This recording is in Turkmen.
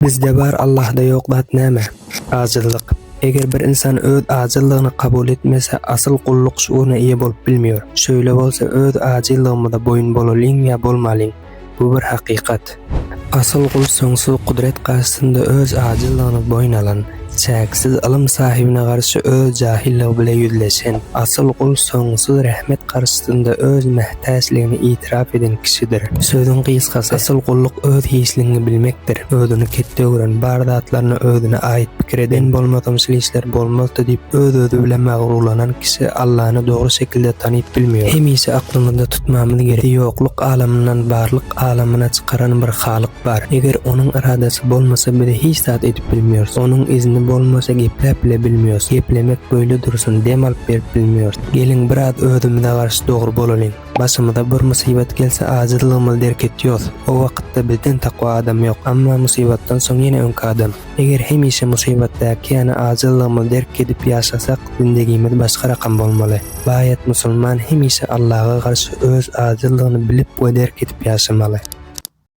Bizde bar Allah'da yok dat näme? Ajyllyk. Eger bir insan öz ajyllygyny kabul etmese asıl gulluk şuuna iyi bolup bilmiyor. Şöyle bolsa öz ajyllygymyza boyun bolalyň ya bolmalyň. Bu bir hakykat. Asıl gul soňsuz kudret karşısında öz ajyllygyny boyun alan, çäksiz ilm sahibine garşy öz jahilligi bilen ýüzleşen, asıl gul soňsuz rahmet karşısında öz mehtäçligini itiraf eden kişidir. Sözüň gysgasy asıl gulluk öz hiçliğini bilmekdir. Özüni ketde gören, bar zatlaryna özüne aýyt pikir eden bolmadymşyl işler bolmazdy diýip öz bilen magrurlanan kişi Allah'ını dogry şekilde tanyp bilmiyor. Hemişe aklymyzda tutmamyz gerek. Ýokluk alamyndan barlyk alamyna çykaran bir halyk bar. Eger onuň iradesi bolmasa biz hiç zat edip bilmiyoruz. Onuň izni bolmasa geplep bile bilmiyoruz. Geplemek böyle dursun dem alyp berip bilmiyoruz. Gelin biraz özümize garşy dogry bolalyň. Başymyza bir musibat gelse ajyllygymyz derket ýok. O wagtda bizden takwa adam ýok, amma musibatdan soň ýene öňki adam. Eger hemişe musibatdaky ýa-ni ajyllygymyz derk edip ýaşasak, zindegimiz başga rakam bolmaly. Baýat musulman hemişe Allah'a garşy öz ajyllygyny bilip we derk edip ýaşamaly.